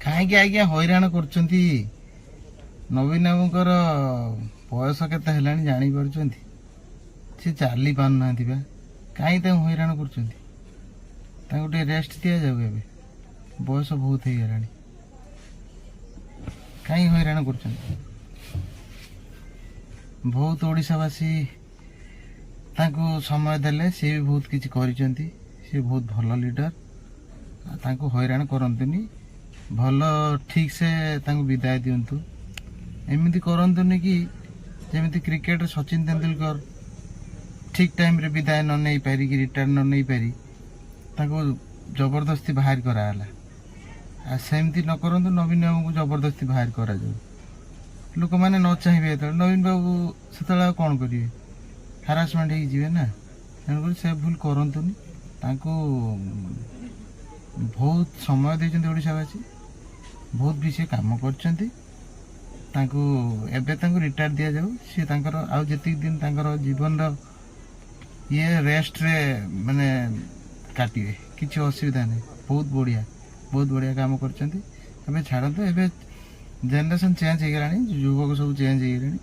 କାହିଁକି ଆଜ୍ଞା ହଇରାଣ କରୁଛନ୍ତି? ନବୀନ ବାବୁଙ୍କର ବୟସ କେତେ ହେଲାଣି ଜାଣିପାରୁଛନ୍ତି? ସେ ଚାଲି ପାରୁନାହାନ୍ତି ବା, କାହିଁ ତାଙ୍କୁ ହଇରାଣ କରୁଛନ୍ତି? ତାଙ୍କୁ ଟିକେ ରେଷ୍ଟ ଦିଆଯାଉ, ଏବେ ବୟସ ବହୁତ ହେଇଗଲାଣି, କାହିଁ ହଇରାଣ କରୁଛନ୍ତି? ବହୁତ ଓଡ଼ିଶାବାସୀ ତାଙ୍କୁ ସମୟ ଦେଲେ, ସେ ବି ବହୁତ କିଛି କରିଛନ୍ତି, ସେ ବହୁତ ଭଲ ଲିଡର। ତାଙ୍କୁ ହଇରାଣ କରନ୍ତୁନି, ଭଲ ଠିକ୍ସେ ତାଙ୍କୁ ବିଦାୟ ଦିଅନ୍ତୁ। ଏମିତି କରନ୍ତୁନି କି ଯେମିତି କ୍ରିକେଟର ସଚିନ ତେନ୍ଦୁଲକର ଠିକ୍ ଟାଇମ୍ରେ ବିଦାୟ ନ ନେଇପାରିକି, ରିଟାୟାର ନ ନେଇପାରି ତାଙ୍କୁ ଜବରଦସ୍ତି ବାହାର କରାଗଲା। ଆଉ ସେମିତି ନ କରନ୍ତୁ, ନବୀନ ବାବୁଙ୍କୁ ଜବରଦସ୍ତି ବାହାର କରାଯାଉ। ଲୋକମାନେ ନ ଚାହିଁବେ ଯେତେବେଳେ, ନବୀନ ବାବୁ ସେତେବେଳେ ଆଉ କ'ଣ କରିବେ? ହାରାସମେଣ୍ଟ ହେଇକି ଯିବେ ନା। ତେଣୁକରି ସେ ଭୁଲ କରନ୍ତୁନି। ତାଙ୍କୁ ବହୁତ ସମୟ ଦେଇଛନ୍ତି ଓଡ଼ିଶାବାସୀ, ବହୁତ ବି ସେ କାମ କରିଛନ୍ତି। ତାଙ୍କୁ ଏବେ ତାଙ୍କୁ ରିଟାୟାର ଦିଆଯାଉ। ସିଏ ତାଙ୍କର ଆଉ ଯେତିକି ଦିନ ତାଙ୍କର ଜୀବନର ରେଷ୍ଟରେ ମାନେ କାଟିବେ, କିଛି ଅସୁବିଧା ନାହିଁ। ବହୁତ ବଢ଼ିଆ କାମ କରିଛନ୍ତି। ଏବେ ଛାଡ଼ନ୍ତୁ, ଏବେ ଜେନେରେସନ୍ ଚେଞ୍ଜ ହେଇଗଲାଣି, ଯୁବକ ସବୁ ଚେଞ୍ଜ ହେଇଗଲେଣି।